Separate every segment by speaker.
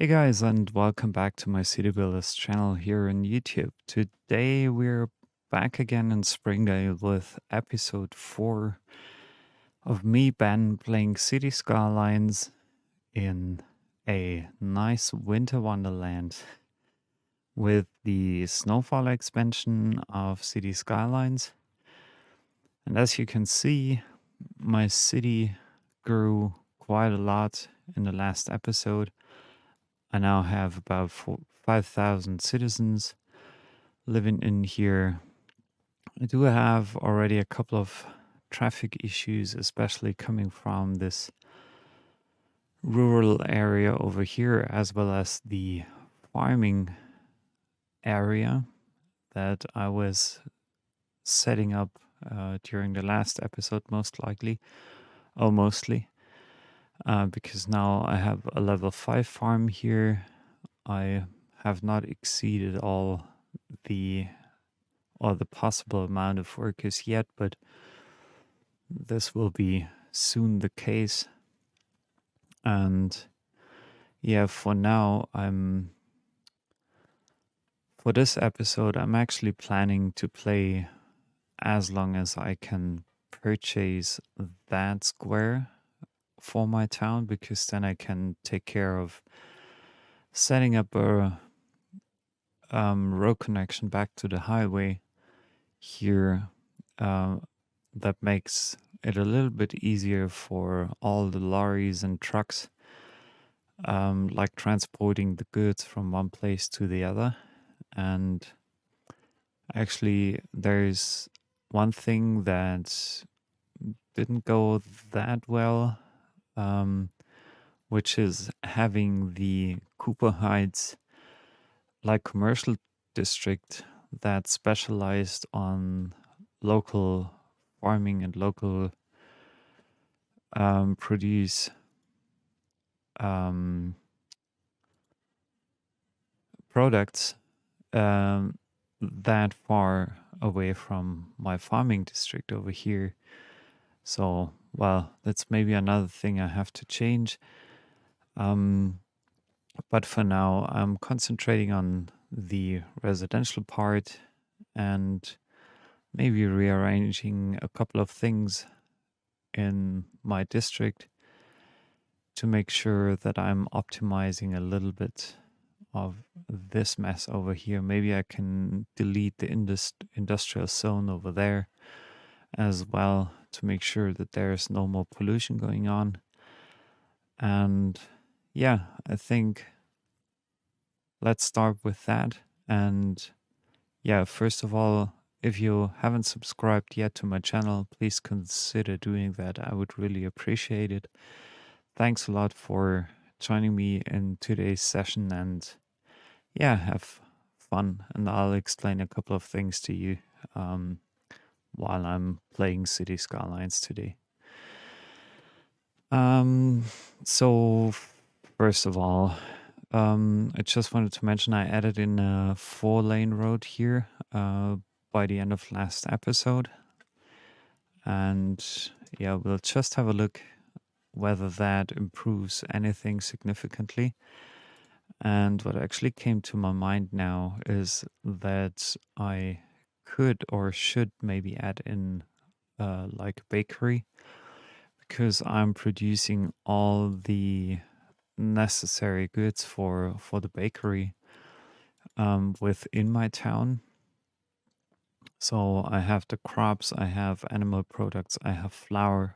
Speaker 1: Hey guys, and welcome back to my City Builders channel here on YouTube. Today we're back again in Springdale with episode 4 of me, Ben, playing City Skylines in a nice winter wonderland with the Snowfall expansion of City Skylines. And as you can see, my city grew quite a lot in the last episode. I now have about 5,000 citizens living in here. I do have already a couple of traffic issues, especially coming from this rural area over here, as well as the farming area that I was setting up during the last episode, mostly, because now I have a level 5 farm here. I have not exceeded the the possible amount of workers yet, but this will be soon the case. And yeah, for now, for this episode, I'm actually planning to play as long as I can purchase that square for my town, because then I can take care of setting up a road connection back to the highway here. That makes it a little bit easier for all the lorries and trucks, like transporting the goods from one place to the other. And actually, there's one thing that didn't go that well, which is having the Cooper Heights like commercial district that specialized on local farming and local produce products that far away from my farming district over here. So, well, that's maybe another thing I have to change. But for now, I'm concentrating on the residential part and maybe rearranging a couple of things in my district to make sure that I'm optimizing a little bit of this mess over here. Maybe I can delete the industrial zone over there as well to make sure that there's no more pollution going on. And yeah, I think let's start with that. And yeah, first of all, if you haven't subscribed yet to my channel, please consider doing that. I would really appreciate it. Thanks a lot for joining me in today's session, and yeah, have fun. And I'll explain a couple of things to you while I'm playing City Skylines today. So first of all, I just wanted to mention I added in a 4-lane road here by the end of last episode. And yeah, we'll just have a look whether that improves anything significantly. And what actually came to my mind now is that I could or should maybe add in like a bakery, because I'm producing all the necessary goods for the bakery within my town. So I have the crops, I have animal products, I have flour,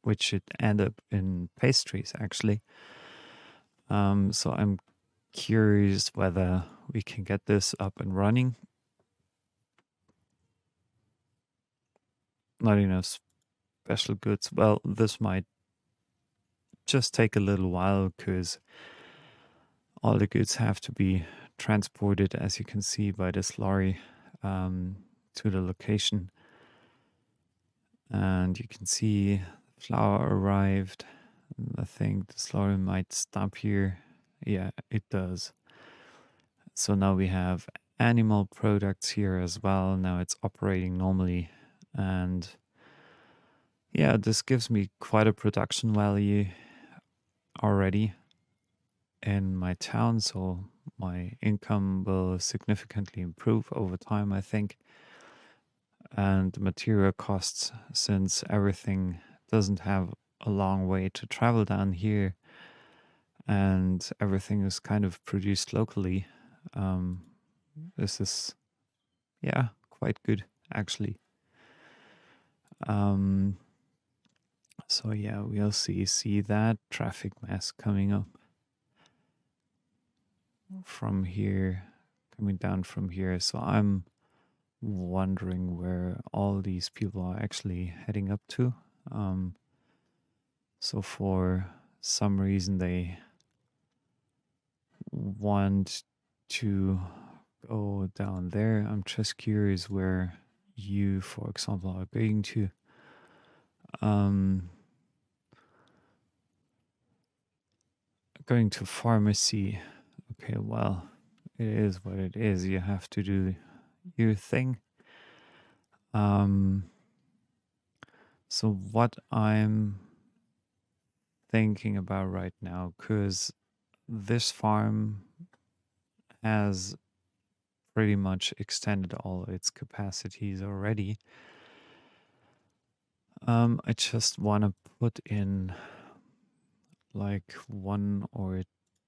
Speaker 1: which should end up in pastries actually. So I'm curious whether we can get this up and running. Not enough special goods. Well, this might just take a little while because all the goods have to be transported, as you can see by this lorry, to the location. And you can see flour arrived. I think this lorry might stop here. Yeah, it does. So now we have animal products here as well. Now it's operating normally. And yeah, this gives me quite a production value already. in my town, so my income will significantly improve over time, I think. And material costs, since everything doesn't have a long way to travel down here and everything is kind of produced locally, um, this is, yeah, quite good actually. Um, so yeah, we'll see that traffic mass coming up from here, coming down from here. So I'm wondering where all these people are actually heading up to. Um, so for some reason they want to go down there. I'm just curious where you, for example, are going to. Um, going to pharmacy. Okay, well, it is what it is. You have to do your thing. Um, so what I'm thinking about right now, because this farm has pretty much extended all its capacities already. I just want to put in like one or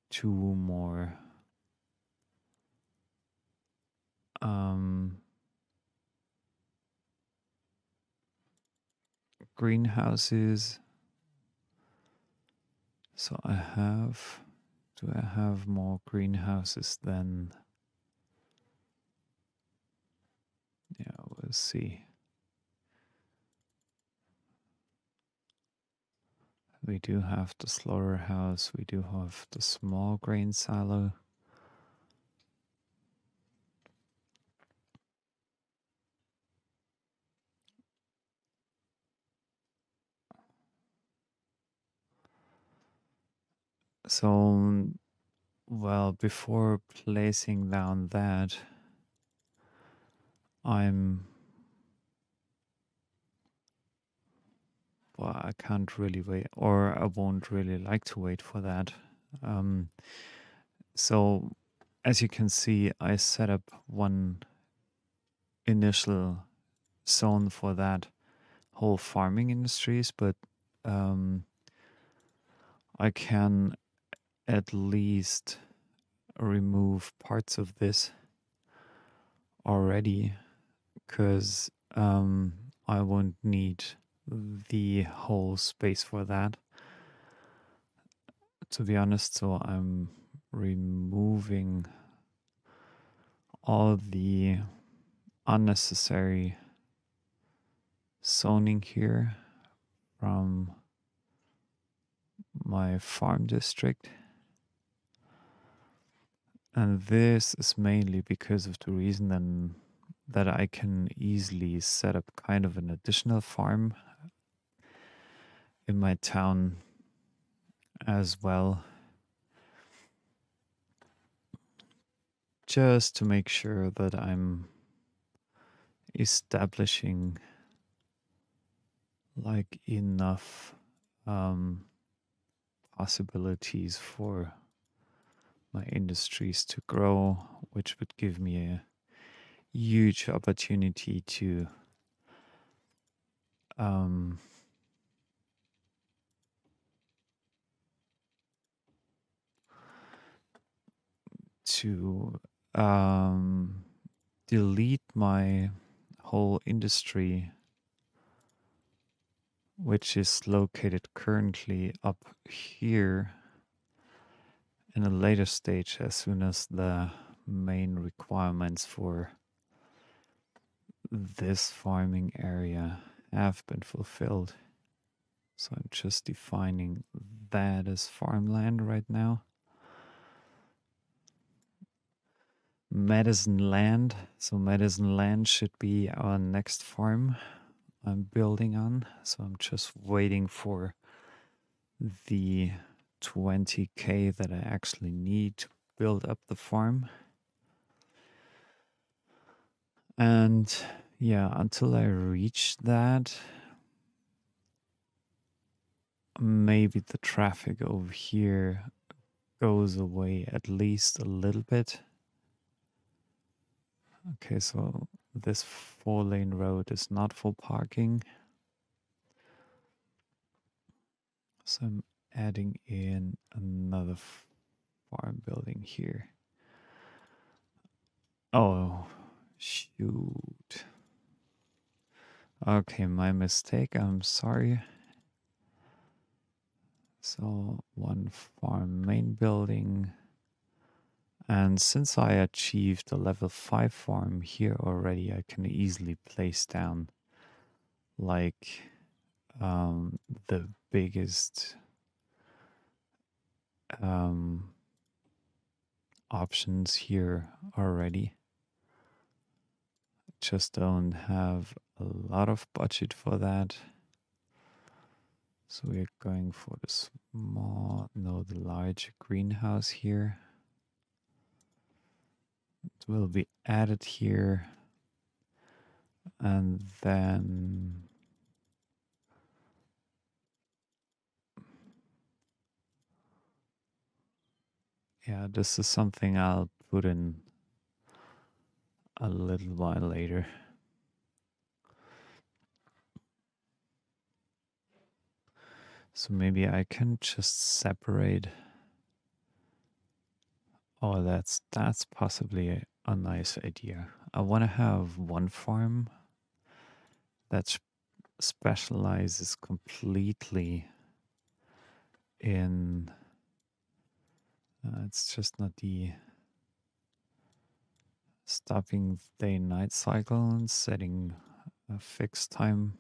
Speaker 1: two more greenhouses. So do I have more greenhouses than, yeah, we'll see. We do have the slaughterhouse, we do have the small grain silo. So, well, before placing down that, well, I can't really wait, or I won't really like to wait for that. Um, so, as you can see, I set up one initial zone for that whole farming industries, but um, I can at least remove parts of this already because I won't need the whole space for that, to be honest. So I'm removing all the unnecessary zoning here from my farm district. And this is mainly because of the reason then that I can easily set up kind of an additional farm in my town as well, just to make sure that I'm establishing like enough possibilities for my industries to grow, which would give me a huge opportunity to um, to delete my whole industry, which is located currently up here, in a later stage as soon as the main requirements for this farming area have been fulfilled. So I'm just defining that as farmland right now. Medicine land. So medicine land should be our next farm I'm building on. So I'm just waiting for the 20K that I actually need to build up the farm. And yeah, until I reach that, maybe the traffic over here goes away at least a little bit. Okay, so this 4-lane road is not for parking. So I'm adding in another farm building here. Oh, shoot. Okay, my mistake. I'm sorry. So one farm main building. And since I achieved a level 5 farm here already, I can easily place down like the biggest options here already. Just don't have a lot of budget for that. So we're going for the the large greenhouse here. It will be added here. And then yeah, this is something I'll put in a little while later. So maybe I can just separate. Oh, that's possibly a nice idea. I want to have one farm that specializes completely in. It's just not the stopping day-night cycle and setting a fixed time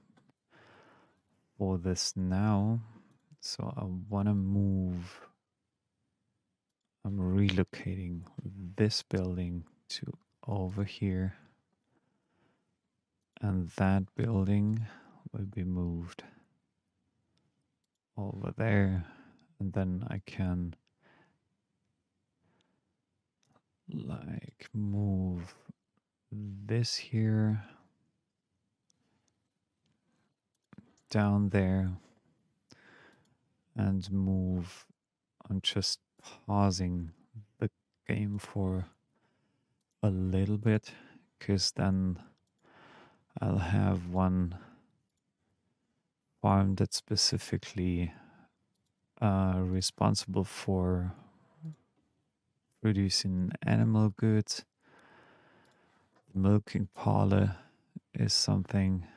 Speaker 1: for this now. So I want to move. I'm relocating this building to over here. And that building will be moved over there. And then I can like move this here down there and move. I'm just pausing the game for a little bit because then I'll have one farm that's specifically responsible for producing animal goods. The milking parlor is something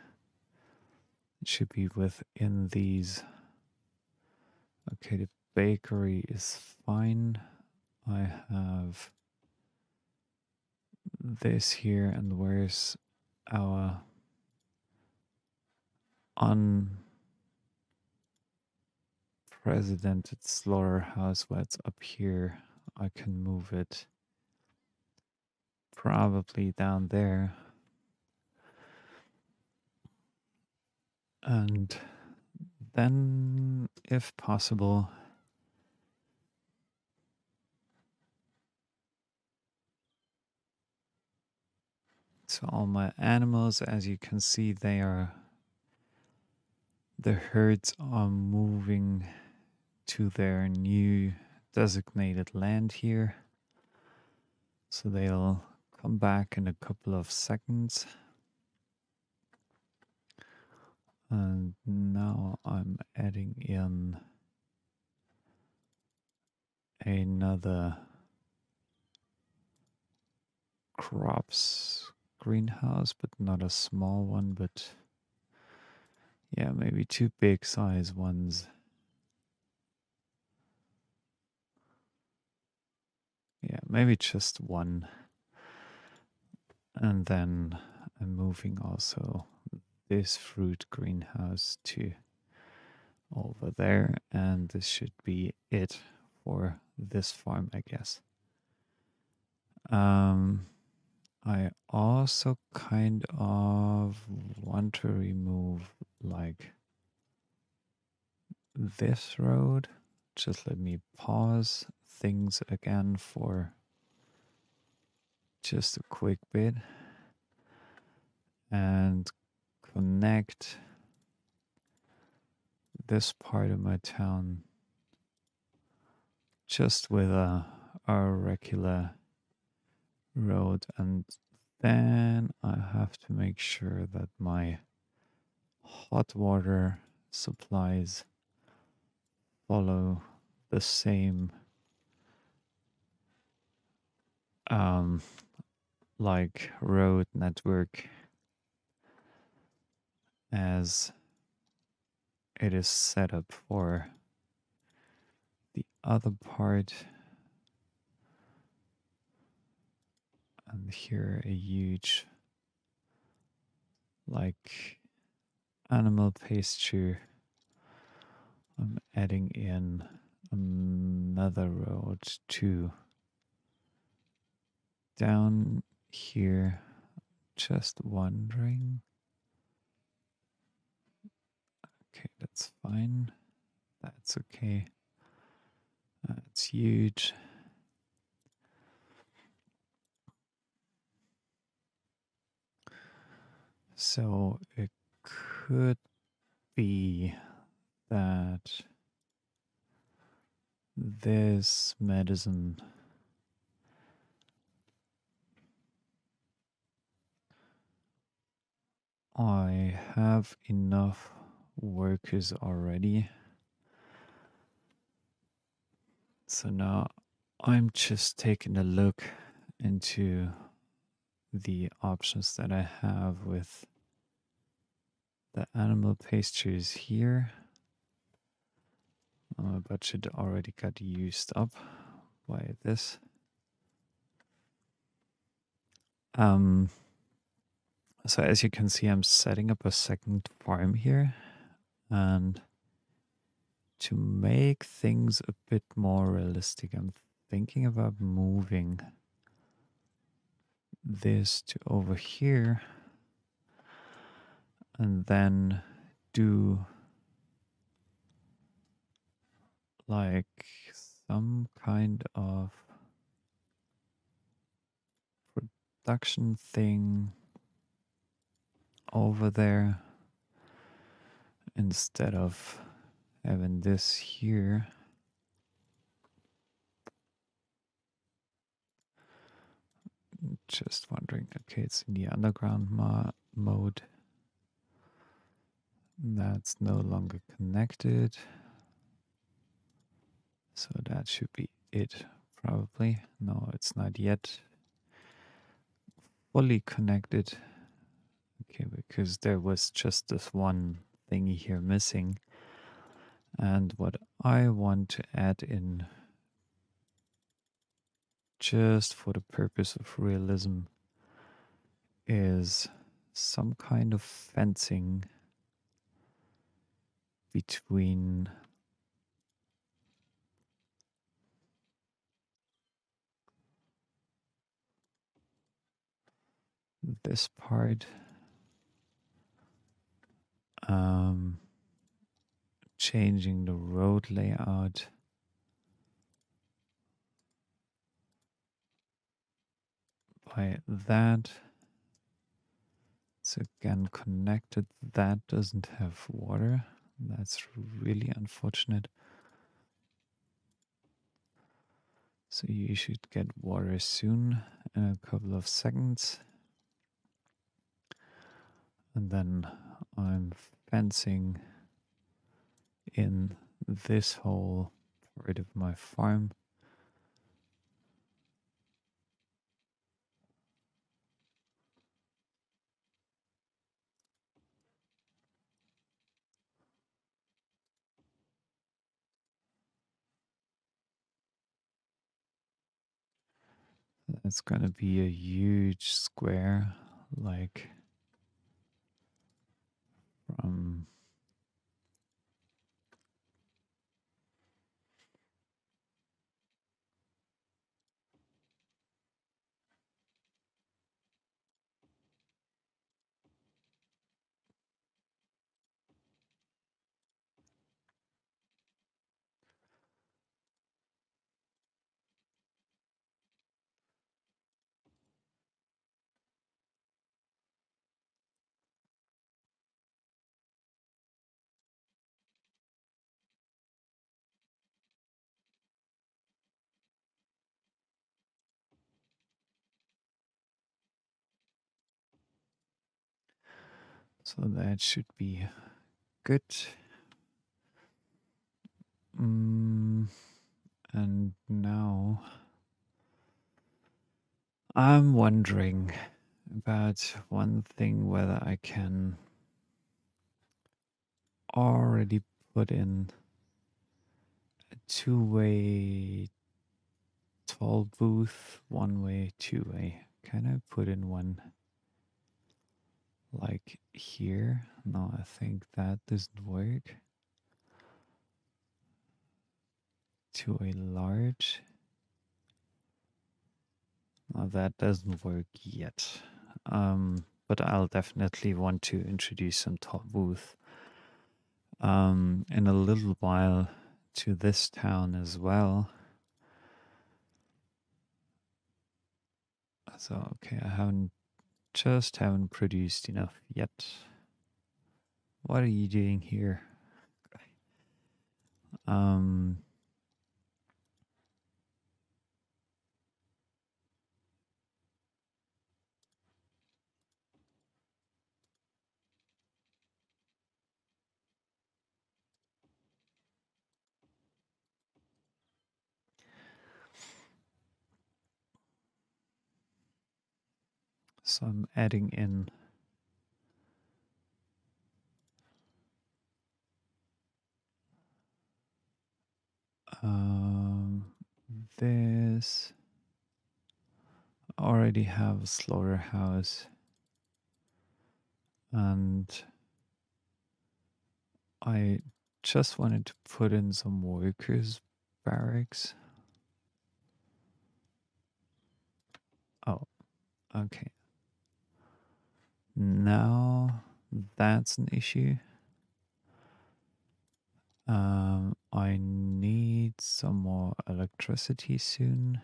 Speaker 1: that should be within these. Okay, the bakery is fine. I have this here, and where's our unprecedented slaughterhouse? Where it's up here, I can move it probably down there. And then, if possible, so all my animals, as you can see, the herds are moving to their new designated land here. So they'll come back in a couple of seconds. And now I'm adding in another crops greenhouse, but not a small one, but yeah, maybe two big size ones. Yeah, maybe just one. And then I'm moving also this fruit greenhouse to over there, and this should be it for this farm, I guess. I also kind of want to remove like this road. Just let me pause things again for just a quick bit and connect this part of my town just with a regular road, and then I have to make sure that my hot water supplies follow the same um, like road network as it is set up for the other part. And here a huge like animal pasture. I'm adding in another road too. Down here, just wondering. Okay, that's fine. That's okay. That's huge. So it could be that this medicine I have enough workers already. So now I'm just taking a look into the options that I have with the animal pastures here. My budget already got used up by this. So as you can see, I'm setting up a second farm here, and to make things a bit more realistic, I'm thinking about moving this to over here and then do like some kind of production thing over there instead of having this here. Just wondering, okay, it's in the underground mode. That's no longer connected. So that should be it, probably. No, it's not yet fully connected. Okay, because there was just this one thingy here missing. And what I want to add in, just for the purpose of realism, is some kind of fencing between this part, changing the road layout, by that. It's again connected. That doesn't have water. That's really unfortunate. So you should get water soon, in a couple of seconds. And then I'm fencing in this whole part of my farm. It's gonna be a huge square, like from So that should be good. And now I'm wondering about one thing, whether I can already put in a two-way tall booth, one-way, two-way. Can I put in one like here? No, I think that doesn't work. Two-way large. No, that doesn't work yet. But I'll definitely want to introduce some tall booth in a little while to this town as well. So, okay, I haven't produced enough yet. What are you doing here? Um, so I'm adding in this. I already have a slaughterhouse, and I just wanted to put in some workers' barracks. Oh, okay. Now that's an issue. I need some more electricity soon.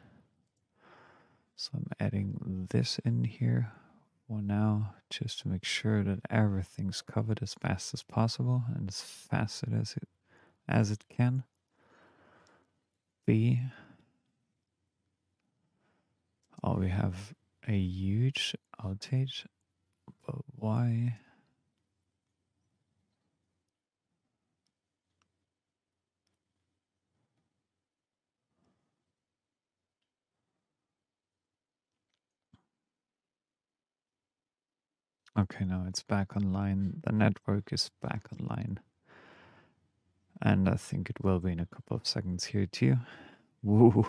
Speaker 1: So I'm adding this in here for now, just to make sure that everything's covered as fast as possible and as fast as it can be. Oh, we have a huge outage, but why? Okay, now it's back online. The network is back online. And I think it will be in a couple of seconds here too. Woo!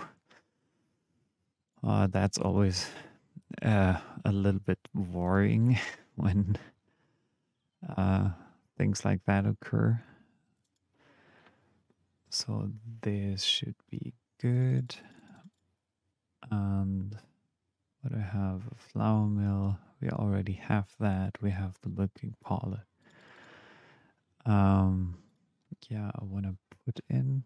Speaker 1: That's always a little bit worrying when things like that occur. So this should be good. And what I have, a flour mill. We already have that. We have the milking parlor. Yeah, I want to put in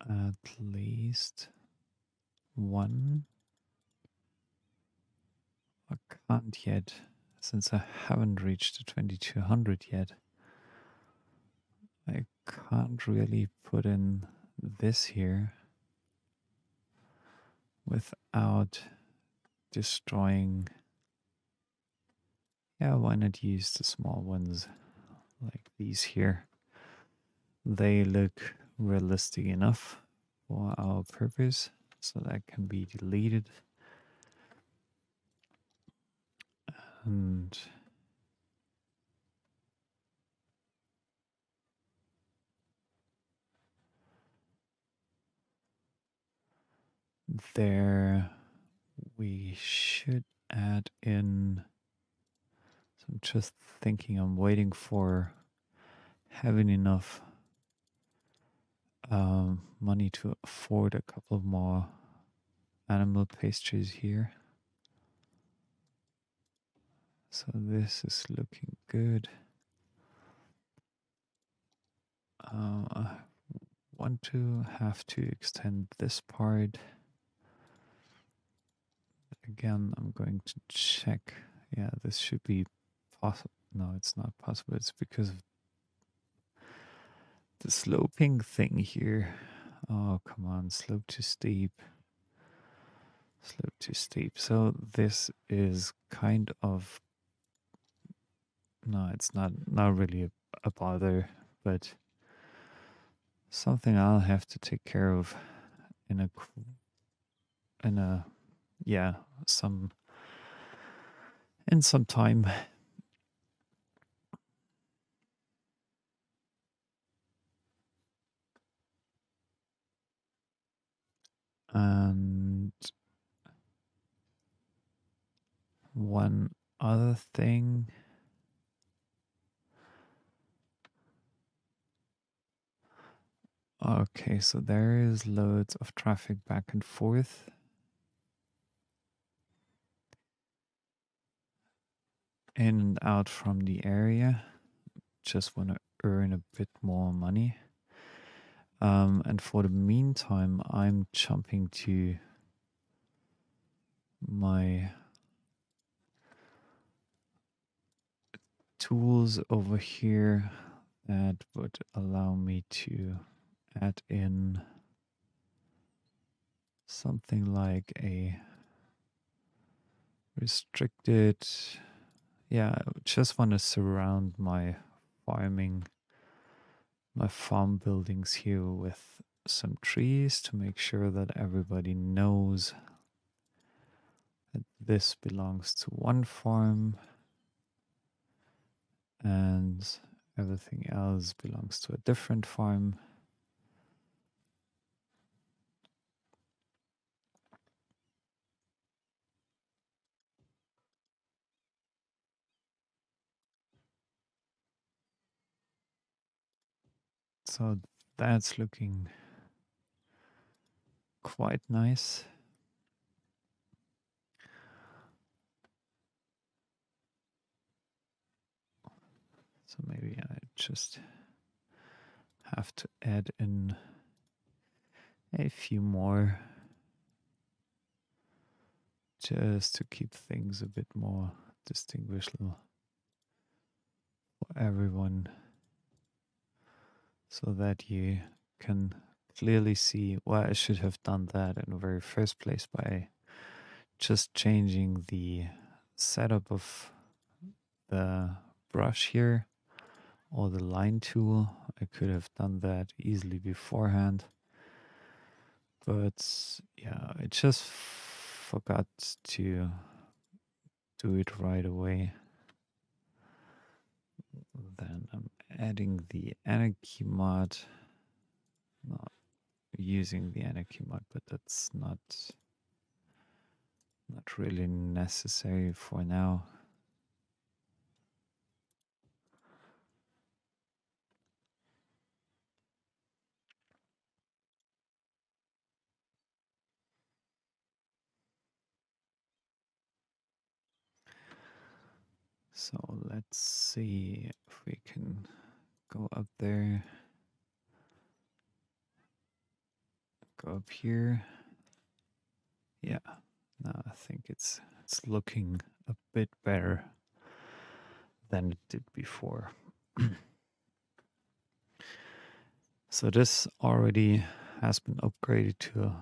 Speaker 1: at least one. I can't yet, since I haven't reached the 2200 yet. I can't really put in this here without destroying. Yeah, why not use the small ones like these here? They look realistic enough for our purpose, so that can be deleted. And there we should add in. So I'm just thinking, I'm waiting for having enough money to afford a couple of more animal pastures here. So this is looking good. I want to have to extend this part. Again, I'm going to check. Yeah, this should be possible. No, it's not possible. It's because of the sloping thing here. Oh, come on, slope to steep. Slope too steep. So this is kind of, no, it's not really a bother, but something I'll have to take care of in a yeah, some in some time. And one other thing, okay, so there is loads of traffic back and forth. In and out from the area. Just want to earn a bit more money. And for the meantime, I'm jumping to my tools over here that would allow me to add in something like a restricted. Yeah, I just want to surround my farming, my farm buildings here with some trees to make sure that everybody knows that this belongs to one farm and everything else belongs to a different farm. So that's looking quite nice. So maybe I just have to add in a few more just to keep things a bit more distinguishable for everyone so that you can clearly see why I should have done that in the very first place by just changing the setup of the brush here or the line tool. I could have done that easily beforehand. But yeah, I just forgot to do it right away. Then I'm adding the anarchy mod. Not using the anarchy mod, but that's not really necessary for now. So let's see if we can go up there. Go up here. Yeah. Now I think it's looking a bit better than it did before. So this already has been upgraded to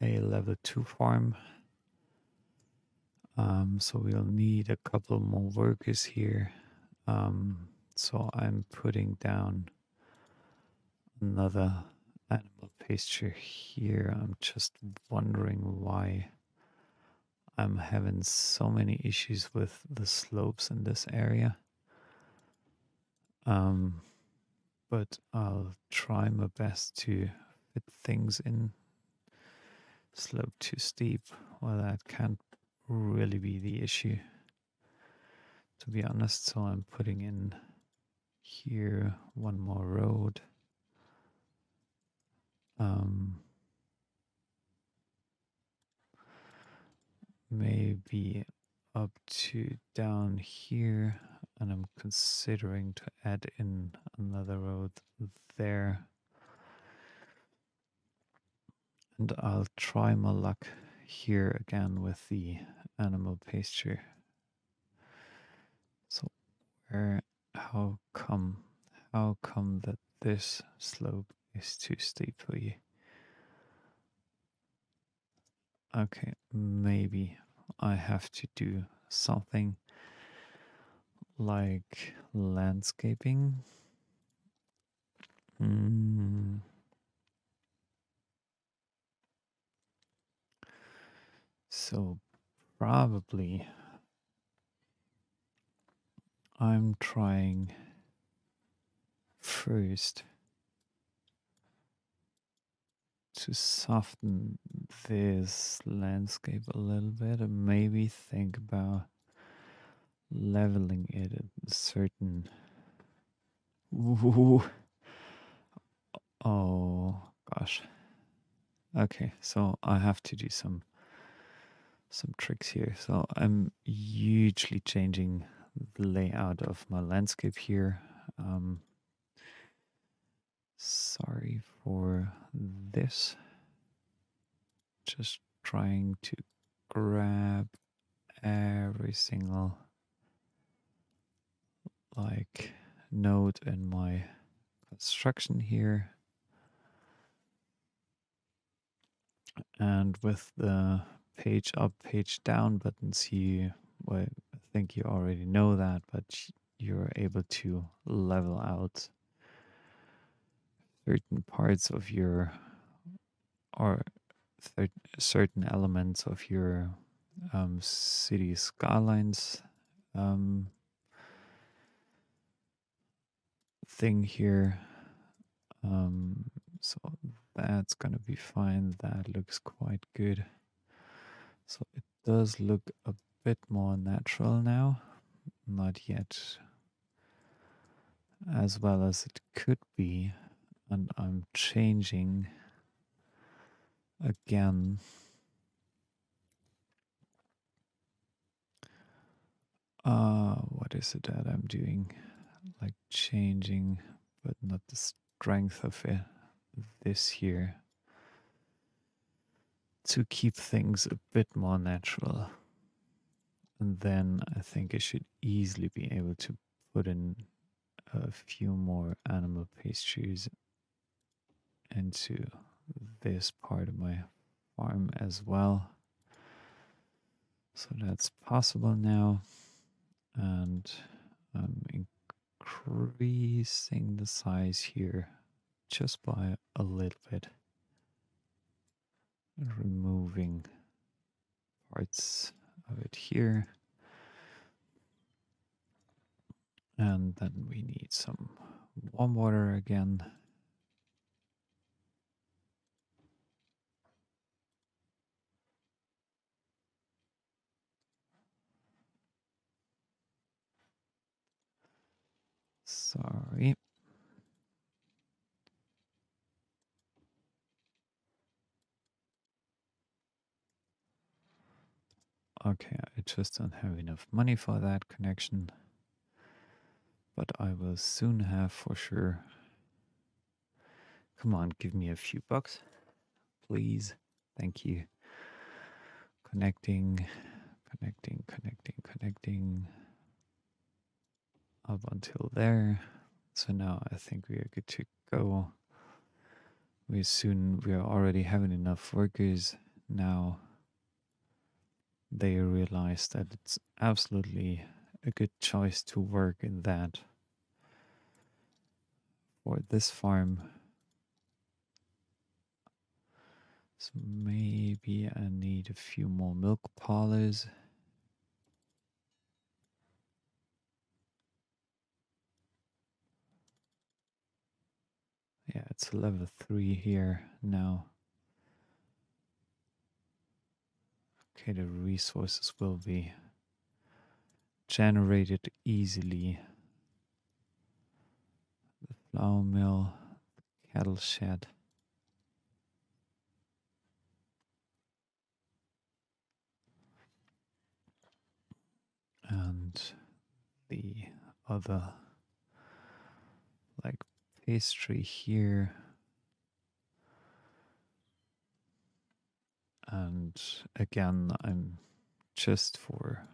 Speaker 1: a level 2 farm. So we'll need a couple more workers here. So I'm putting down another animal pasture here. I'm just wondering why I'm having so many issues with the slopes in this area. But I'll try my best to fit things in. Slope too steep. Well, that can't really be the issue, to be honest. So I'm putting in here one more road. Maybe up to down here, and I'm considering to add in another road there. And I'll try my luck here again with the animal pasture. So how come that this slope is too steep for you? Okay, maybe I have to do something like landscaping. Mm, so probably I'm trying first to soften this landscape a little bit and maybe think about leveling it at a certain. Ooh, oh gosh. Okay, so I have to do some tricks here. So I'm hugely changing the layout of my landscape here. Sorry for this. Just trying to grab every single like node in my construction here. And with the page up, page down buttons, well, I think you already know that, but you're able to level out certain parts of your, or certain elements of your city skylines um, thing here. So that's gonna be fine. That looks quite good. So it does look a bit more natural now. Not yet as well as it could be. And I'm changing again. What is it that I'm doing? Like changing, but not the strength of it. This here to keep things a bit more natural. And then I think I should easily be able to put in a few more animal pastures into this part of my farm as well. So that's possible now. And I'm increasing the size here just by a little bit, removing parts of it here. And then we need some warm water again. Sorry. Okay, I just don't have enough money for that connection, but I will soon have for sure. Come on, give me a few bucks, please. Thank you. Connecting, connecting up until there. So now I think we are good to go. We are already having enough workers now. They realize that it's absolutely a good choice to work in that for this farm. So maybe I need a few more milk parlors. Yeah, it's level 3 here now. Okay, the resources will be generated easily. The flour mill, cattle shed. And the other like pastry here. And again, I'm just for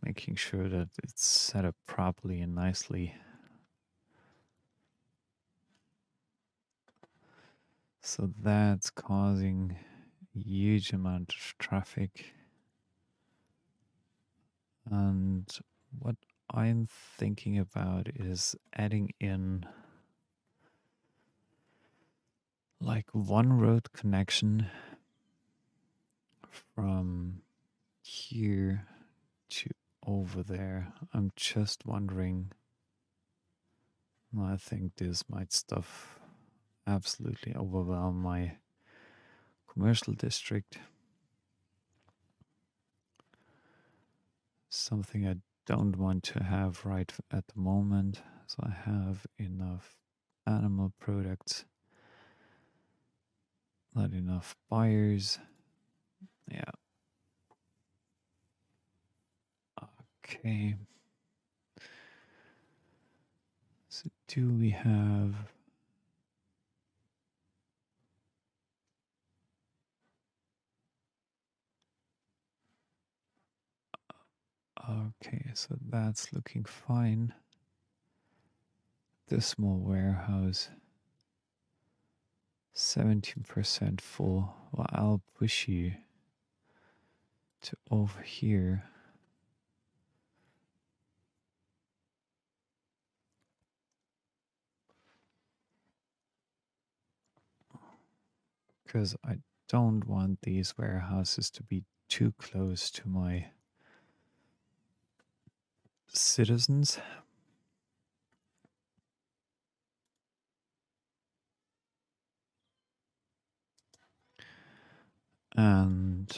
Speaker 1: making sure that it's set up properly and nicely. So that's causing huge amount of traffic. And what I'm thinking about is adding in like one road connection from here to over there. I'm just wondering. I think this might stuff absolutely overwhelm my commercial district. Something I don't want to have right at the moment. So I have enough animal products, not enough buyers. Yeah. Okay. So do we have... Okay, so that's looking fine. The small warehouse, 17% full. Well, I'll push you to over here. Because I don't want these warehouses to be too close to my citizens. And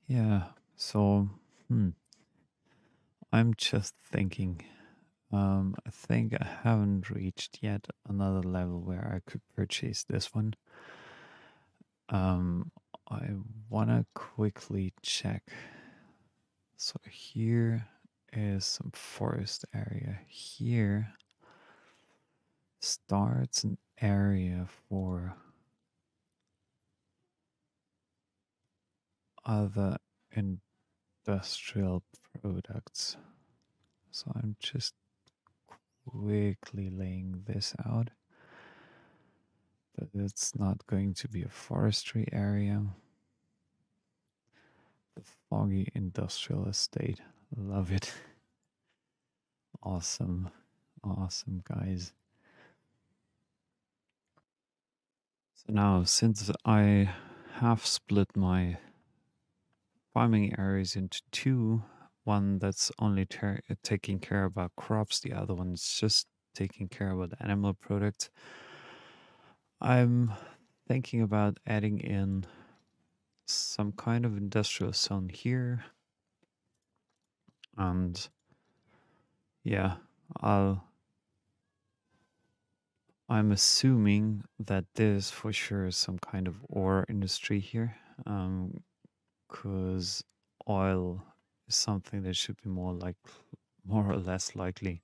Speaker 1: yeah, so I'm just thinking. I think I haven't reached yet another level where I could purchase this one. I want to quickly check. So here is some forest area. Here starts an area for other industrial products. So I'm just quickly laying this out. But it's not going to be a forestry area. The foggy industrial estate. Love it. Awesome. Awesome, guys. So now, since I have split my farming areas into two, one that's only taking care about crops, the other one's just taking care about animal products. I'm thinking about adding in some kind of industrial zone here. And yeah, I'm assuming that this for sure is some kind of ore industry here. Because oil is something that should be more or less likely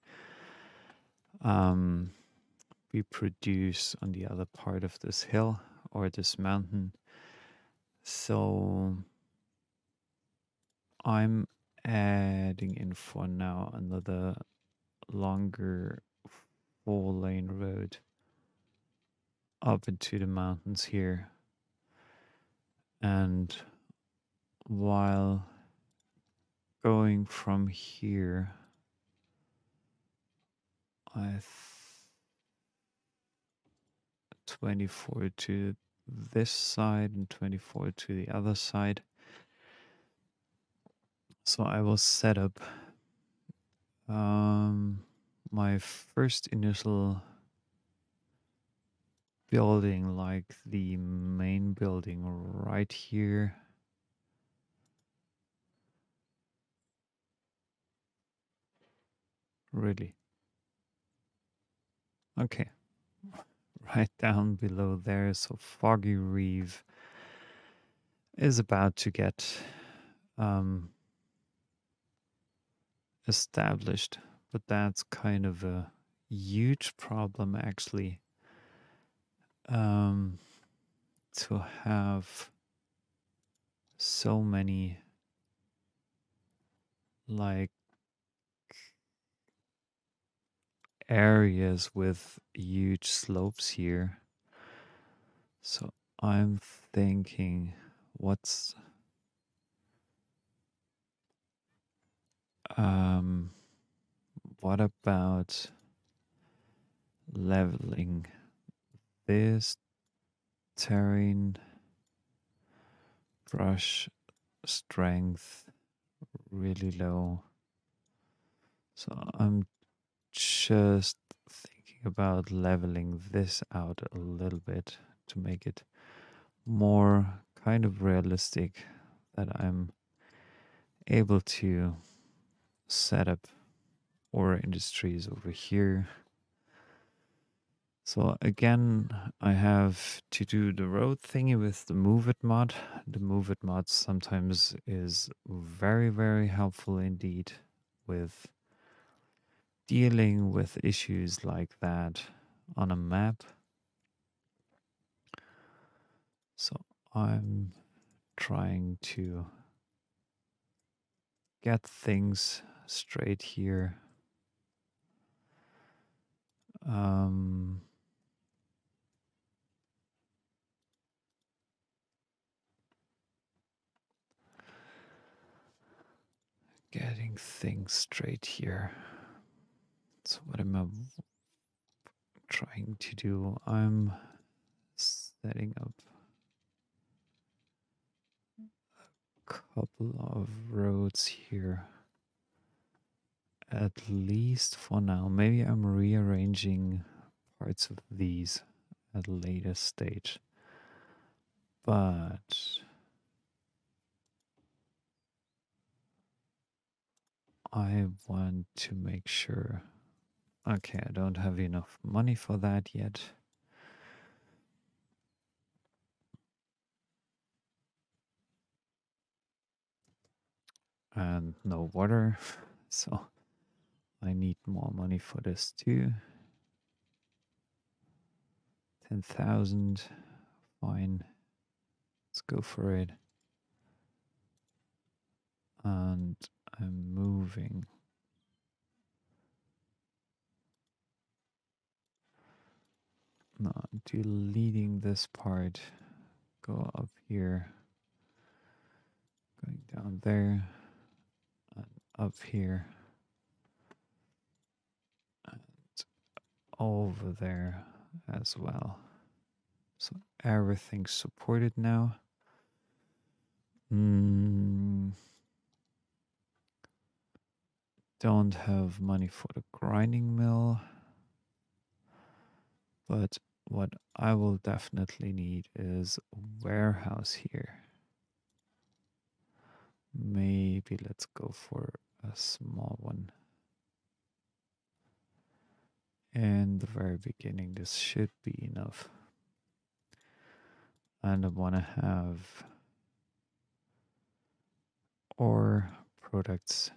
Speaker 1: be produced on the other part of this hill or this mountain. So I'm adding in for now another longer 4-lane road up into the mountains here. And while going from here, I 24 to this side and 24 to the other side. So I will set up my first initial building, like the main building right here. Really? Okay. Right down below there. So Foggy Reef is about to get established, but that's kind of a huge problem actually. To have so many like areas with huge slopes here. So I'm thinking, what's um, what about leveling this terrain, brush strength really low? So I'm just thinking about leveling this out a little bit to make it more kind of realistic, that I'm able to set up ore industries over here. So again, I have to do the road thingy with the move it mod. The move it mod sometimes is very, very helpful indeed with dealing with issues like that on a map. So I'm trying to get things straight here. Um, Getting things straight here. So what am I trying to do? I'm setting up a couple of roads here. At least for now. Maybe I'm rearranging parts of these at a later stage. But I want to make sure. Okay, I don't have enough money for that yet. And no water. So I need more money for this too. 10,000. Fine. Let's go for it. And I'm moving. No, deleting this part. Go up here. Going down there. And up here. And over there as well. So everything's supported now. Don't have money for the grinding mill. But what I will definitely need is a warehouse here. Maybe let's go for a small one. In the very beginning, this should be enough. And I want to have ore products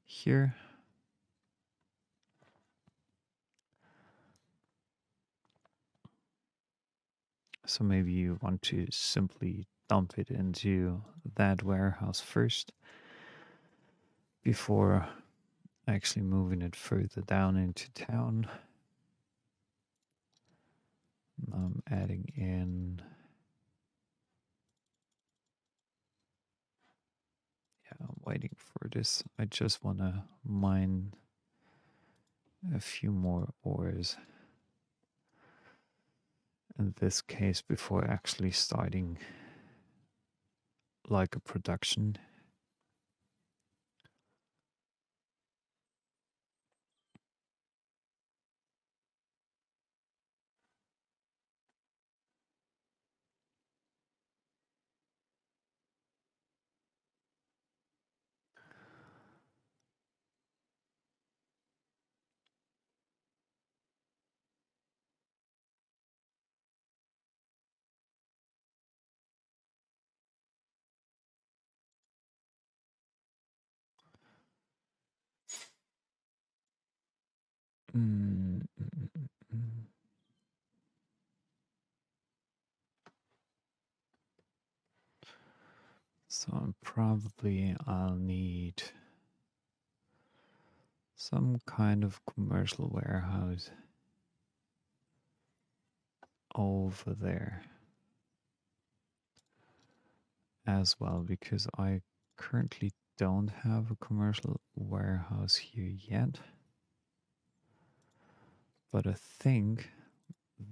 Speaker 1: here. So maybe you want to simply dump it into that warehouse first before actually moving it further down into town. I'm adding in, yeah, I'm waiting for this. I just want to mine a few more ores in this case before actually starting like a production. Mm, mm, mm, mm, mm. So probably I'll need some kind of commercial warehouse over there. as well, because I currently don't have a commercial warehouse here yet. But I think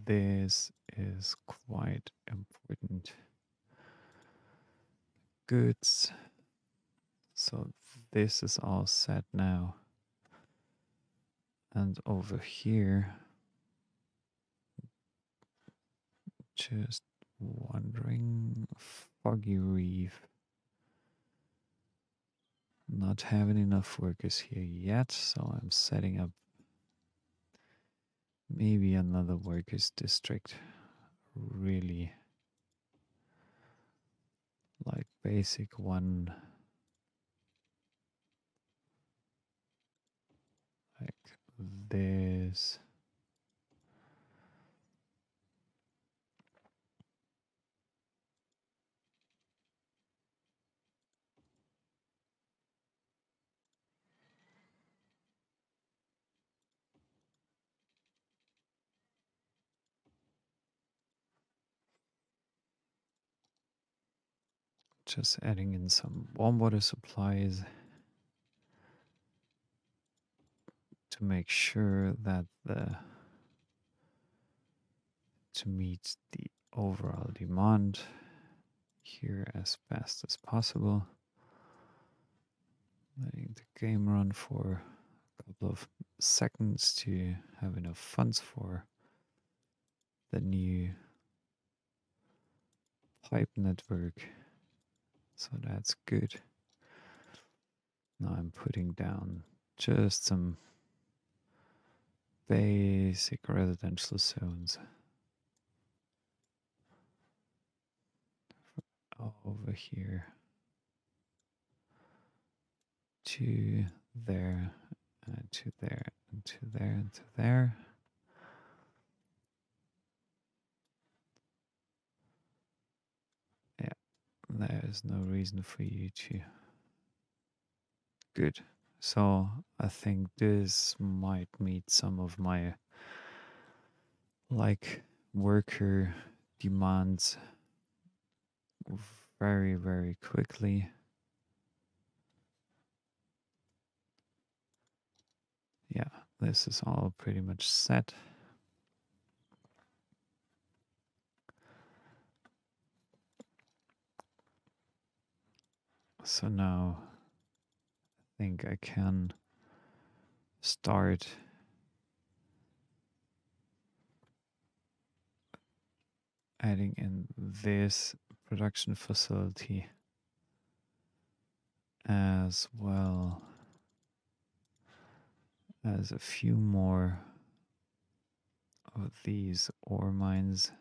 Speaker 1: this is quite important. Goods. So this is all set now. And over here, just wondering, Foggy Reef. Not having enough workers here yet, so I'm setting up maybe another workers district. Really like basic one, like this. Just adding in some warm water supplies to make sure that to meet the overall demand here as fast as possible. Letting the game run for a couple of seconds to have enough funds for the new pipe network. So that's good. Now I'm putting down just some basic residential zones over here to there and to there and to there and to there. Yeah, there's no reason for you to. Good. So I think this might meet some of my like worker demands very, very quickly. Yeah, this is all pretty much set. So now I think I can start adding in this production facility as well as a few more of these ore mines.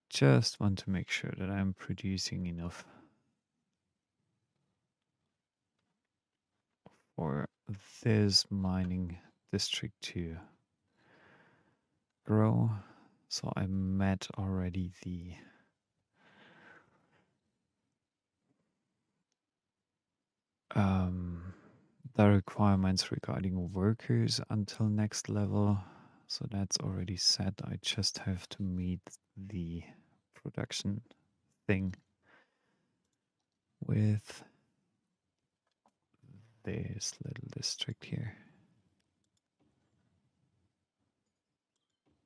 Speaker 1: Just want to make sure that I'm producing enough for this mining district to grow. So I met already the requirements regarding workers until next level. So that's already set. I just have to meet the production thing with this little district here.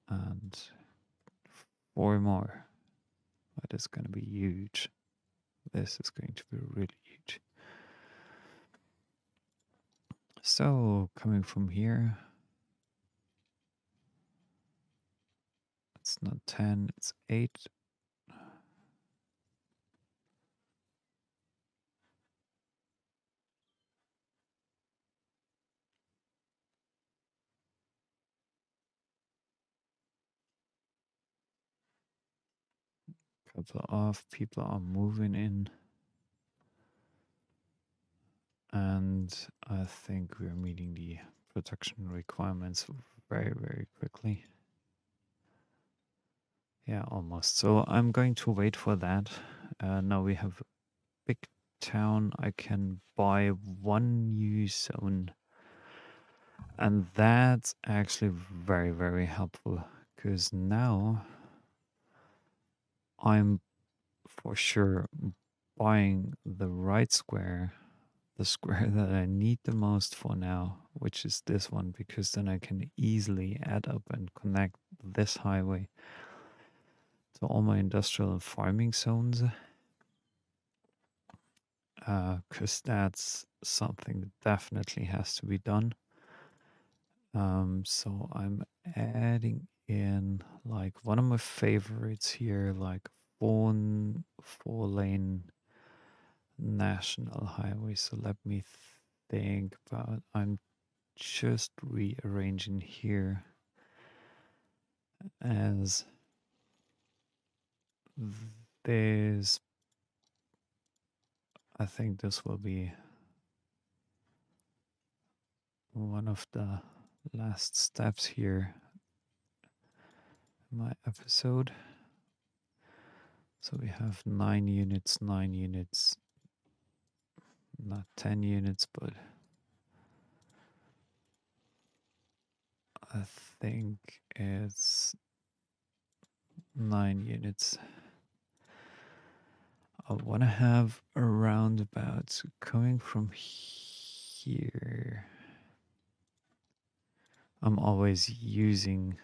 Speaker 1: And 4 more. That is going to be huge. This is going to be really huge. So coming from here, it's not 10, it's 8. Couple of people are moving in. And I think we're meeting the production requirements very, very quickly. Yeah, almost. So I'm going to wait for that. Now we have a big town. I can buy 1 new zone. And that's actually very, very helpful. Because now I'm for sure buying the right square, the square that I need the most for now, which is this one, because then I can easily add up and connect this highway to all my industrial and farming zones, because that's something that definitely has to be done. So I'm adding in like one of my favorites here, like four lane national highway. So let me think about. I'm just rearranging here as this. I think this will be one of the last steps here in my episode. So we have 9 units, not 10 units, but I think it's 9 units. I want to have a roundabout coming from here. I'm always using,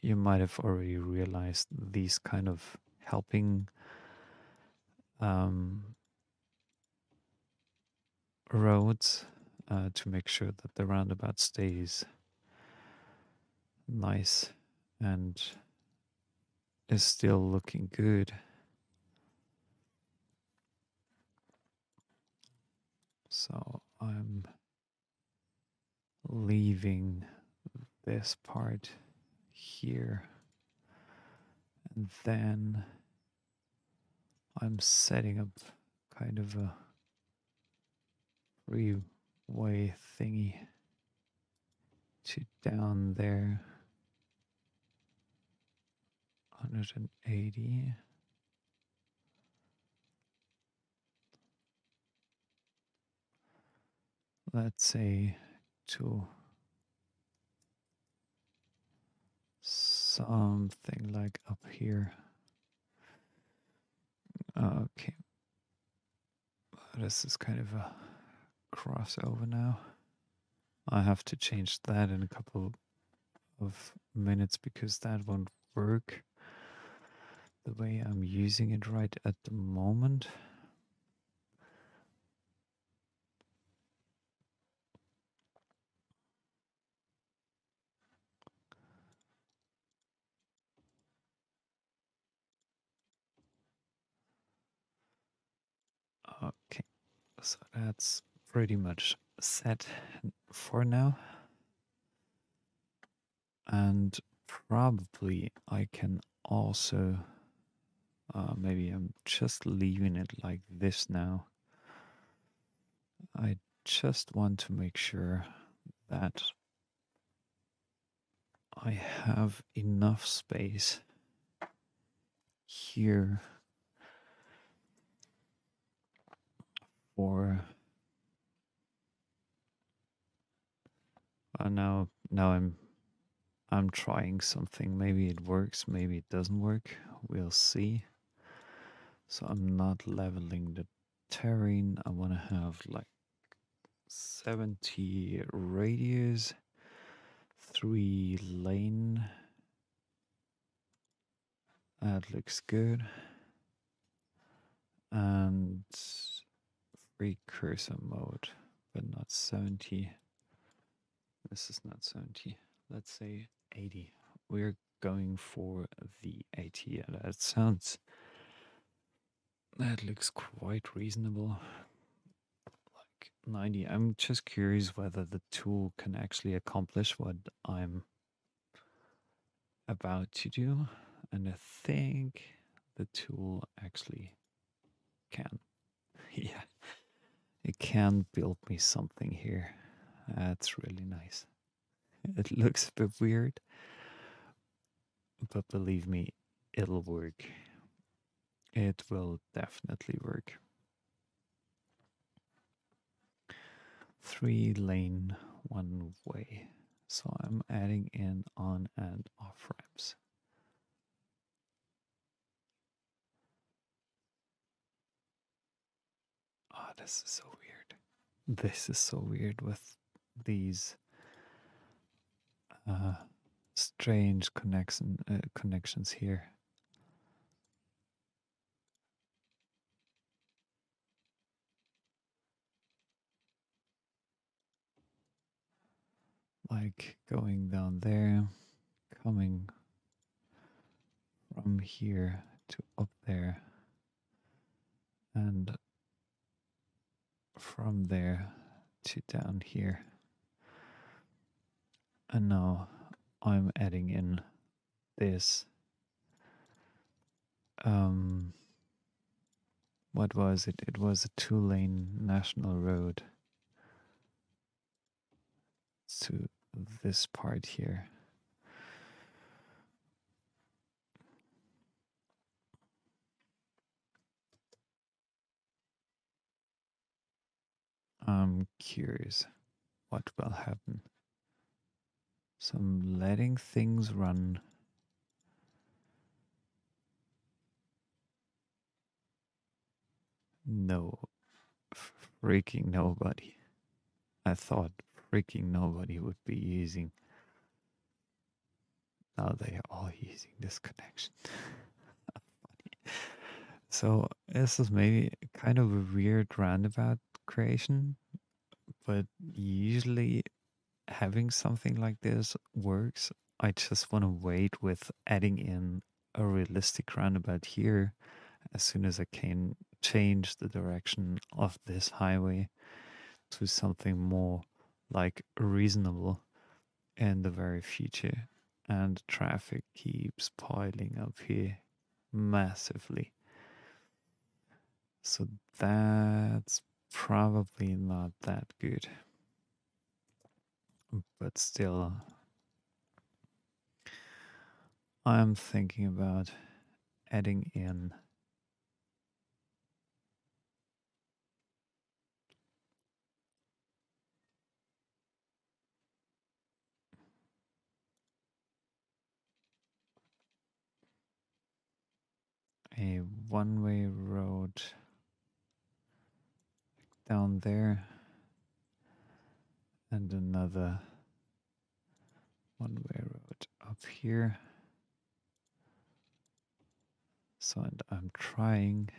Speaker 1: you might have already realized, these kind of helping roads to make sure that the roundabout stays nice and is still looking good. So I'm leaving this part here, and then I'm setting up kind of a freeway thingy to down there. 180. Let's say to something like up here. Okay. This is kind of a crossover now. I have to change that in a couple of minutes because that won't work the way I'm using it right at the moment. Okay, so that's pretty much set for now. And probably I can also, maybe I'm just leaving it like this now. I just want to make sure that I have enough space here for now I'm trying something. Maybe it works, maybe it doesn't work. We'll see. So I'm not leveling the terrain. I want to have like 70 radius, 3 lane. That looks good. And free cursor mode, but not 70. This is not 70. Let's say 80. We're going for the 80. That looks quite reasonable. Like 90. I'm just curious whether the tool can actually accomplish what I'm about to do. And I think the tool actually can. Yeah. It can build me something here. That's really nice. It looks a bit weird, but believe me, it'll work. It will definitely work. 3 lane, 1 way. So I'm adding in on and off ramps. Oh, this is so weird. This is so weird with these uh, strange connections here. Like going down there, coming from here to up there, and from there to down here. And now I'm adding in this. Um, what was it? It was a 2-lane national road to this part here. I'm curious what will happen. So I'm letting things run. No, freaking nobody. I thought freaking nobody would be using. Now they are all using this connection. So this is maybe kind of a weird roundabout creation, but usually having something like this works. I just want to wait with adding in a realistic roundabout here as soon as I can change the direction of this highway to something more like reasonable in the very future. And traffic keeps piling up here massively. So that's probably not that good. But still, I'm thinking about adding in a one-way road down there and another one-way road up here. So, and I'm trying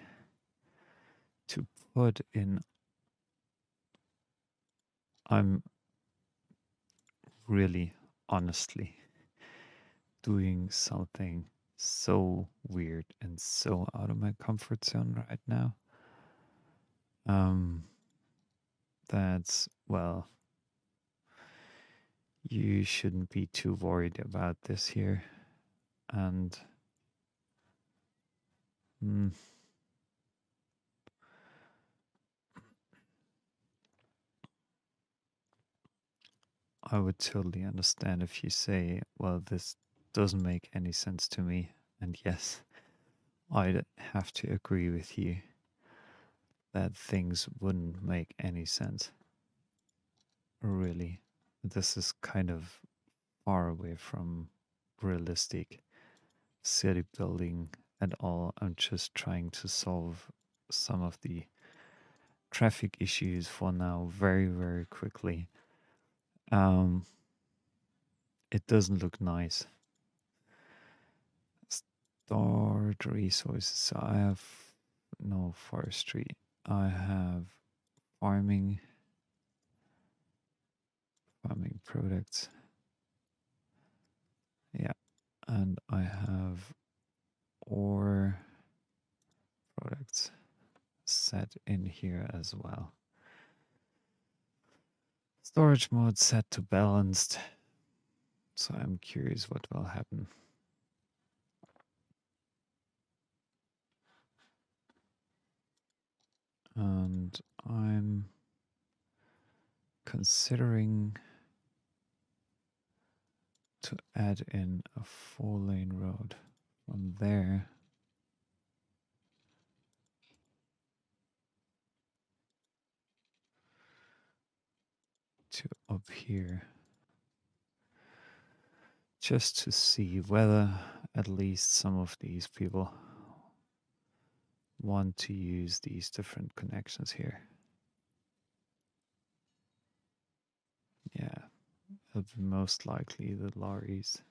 Speaker 1: to put in, I'm really honestly doing something so weird and so out of my comfort zone right now. Um, that's, well, you shouldn't be too worried about this here. And I would totally understand if you say, well, this doesn't make any sense to me. And yes, I'd have to agree with you that things wouldn't make any sense. Really. This is kind of far away from realistic city building at all. I'm just trying to solve some of the traffic issues for now very, very quickly. It doesn't look nice. Stored resources. So I have no forestry. I have farming products. Yeah. And I have ore products set in here as well. Storage mode set to balanced. So I'm curious what will happen. And I'm considering to add in a 4-lane road from there to up here, just to see whether at least some of these people want to use these different connections here. would be most likely the lorries.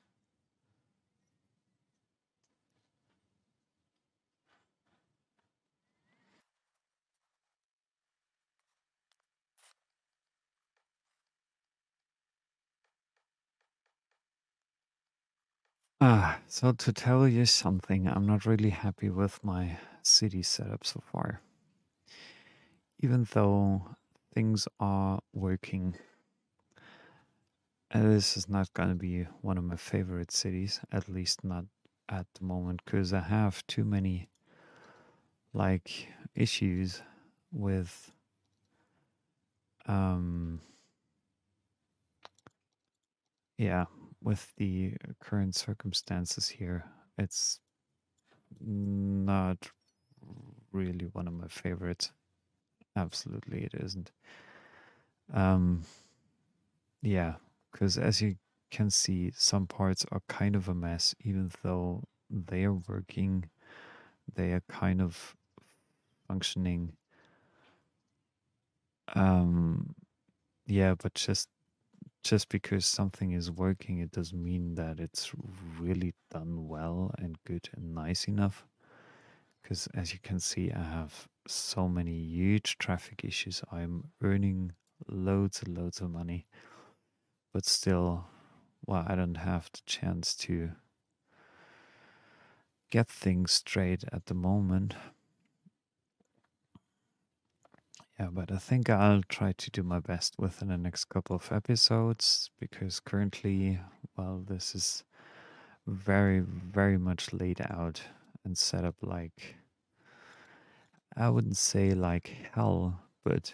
Speaker 1: So to tell you something, I'm not really happy with my city setup so far. Even though things are working, this is not going to be one of my favorite cities, at least not at the moment, because I have too many like issues with um yeah, with the current circumstances here. It's not really one of my favorites. Absolutely it isn't. Um yeah, because as you can see, some parts are kind of a mess, even though they are working, they are kind of functioning. Um yeah, but just because something is working, it doesn't mean that it's really done well and good and nice enough. Because as you can see, I have so many huge traffic issues. I'm earning loads and loads of money, but still, well, I don't have the chance to get things straight at the moment. Yeah, but I think I'll try to do my best within the next couple of episodes because currently, well, this is very, very much laid out and set up like, I wouldn't say like hell, but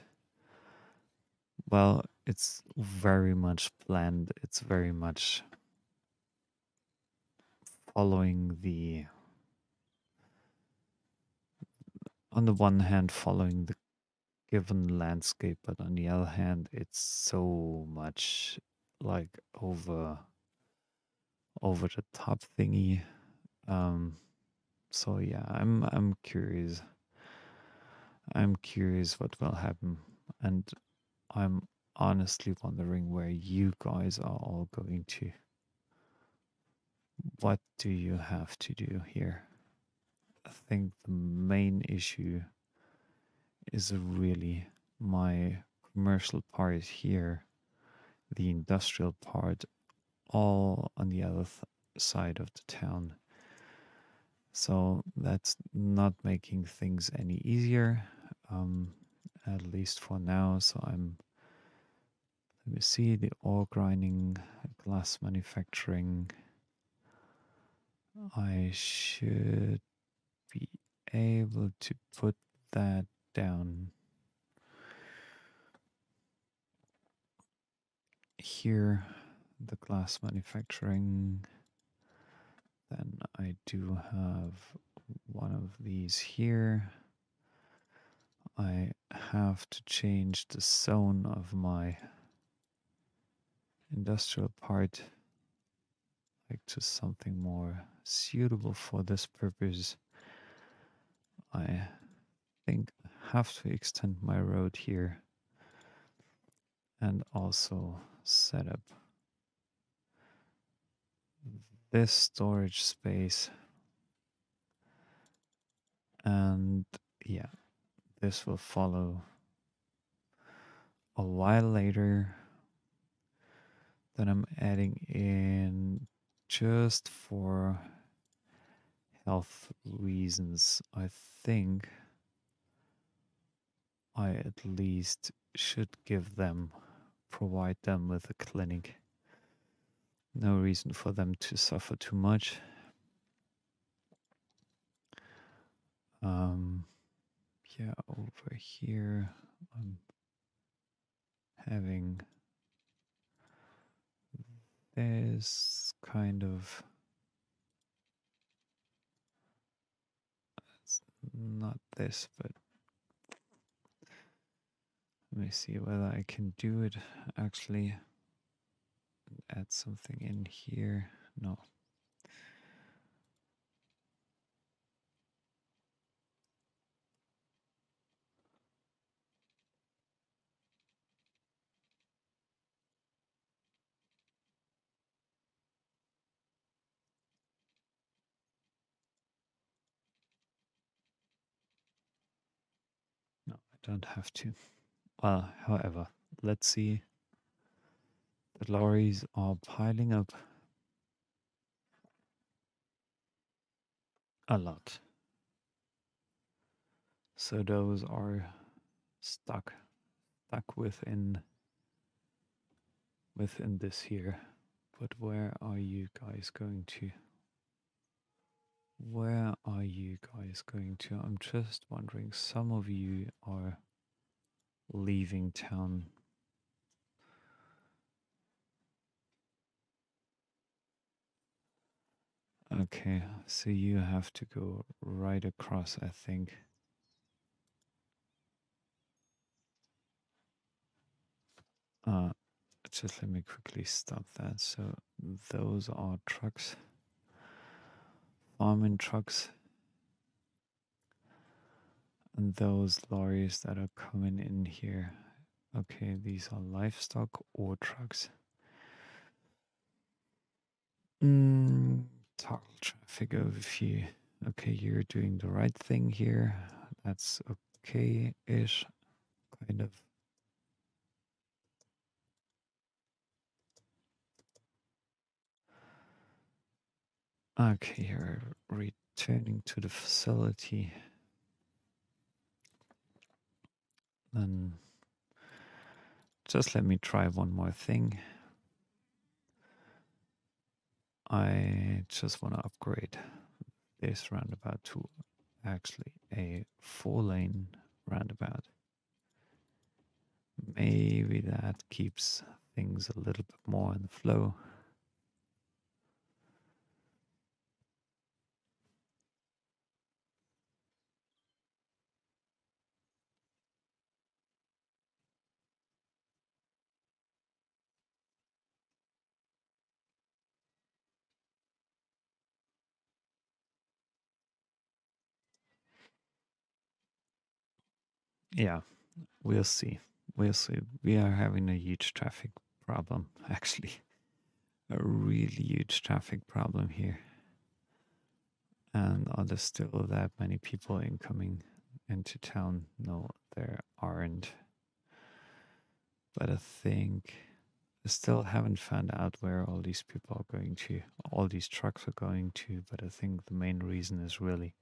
Speaker 1: well, it's very much planned. It's very much following the, on the one hand, following the given landscape, but on the other hand, it's so much like over the top thingy. Um, so yeah, I'm curious. I'm curious what will happen, and I'm honestly wondering where you guys are all going to. What do you have to do here? I think the main issue is really my commercial part here, the industrial part, all on the other side of the town. So that's not making things any easier, um, at least for now. So let me see, the ore grinding, glass manufacturing. I should be able to put that down here, the glass manufacturing. Then I do have one of these here. I have to change the zone of my industrial part like to something more suitable for this purpose. I think I have to extend my road here and also set up this storage space. And yeah, this will follow a while later. Then I'm adding in just for health reasons. I think I at least should provide them with a clinic. No reason for them to suffer too much. Um, yeah, over here I'm having this kind of, it's not this, but let me see whether I can do it actually. Add something in here. No. don't have to. Well, however, let's see. The lorries are piling up a lot. So those are stuck within this here. But where are you guys going to? Where are you guys going to? I'm just wondering, some of you are leaving town. Okay, so you have to go right across, I think. Uh, just let me quickly stop that. So those are trucks, farming trucks, and those lorries that are coming in here. Okay, these are livestock or trucks. Toggle traffic overview. Okay, you're doing the right thing here. That's okay-ish, kind of. Okay, you're returning to the facility. Then just let me try one more thing. I just want to upgrade this roundabout to actually a 4-lane roundabout. Maybe that keeps things a little bit more in the flow. Yeah, we'll see. We'll see. We are having a huge traffic problem, actually. A really huge traffic problem here. And are there still that many people incoming into town? No, there aren't. But I think I still haven't found out where all these people are going to, all these trucks are going to. But I think the main reason is really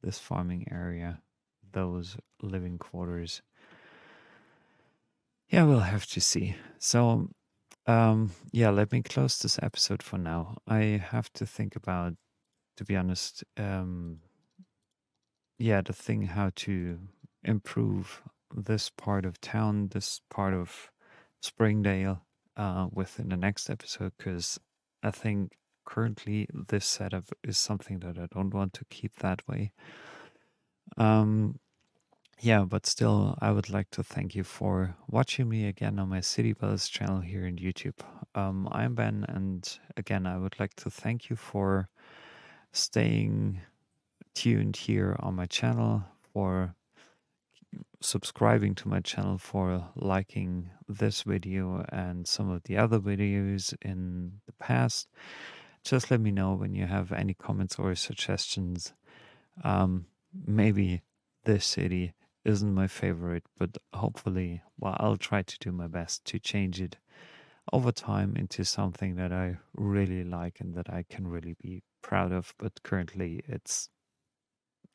Speaker 1: this farming area, those living quarters. Yeah, we'll have to see. So, yeah, let me close this episode for now. I have to think about, to be honest, yeah, the thing how to improve this part of town, this part of Springdale, within the next episode, because I think currently this setup is something that I don't want to keep that way. Um, yeah, but still, I would like to thank you for watching me again on my City Builders channel here in YouTube. I'm Ben, and again, I would like to thank you for staying tuned here on my channel, for subscribing to my channel, for liking this video and some of the other videos in the past. Just let me know when you have any comments or suggestions. Maybe this city isn't my favorite, but hopefully, well, I'll try to do my best to change it over time into something that I really like and that I can really be proud of. But currently, it's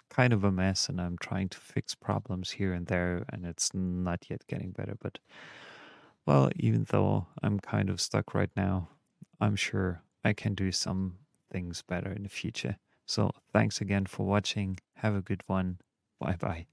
Speaker 1: kind of a mess, and I'm trying to fix problems here and there, and it's not yet getting better. But, well, even though I'm kind of stuck right now, I'm sure I can do some things better in the future. So, thanks again for watching. Have a good one. Bye bye.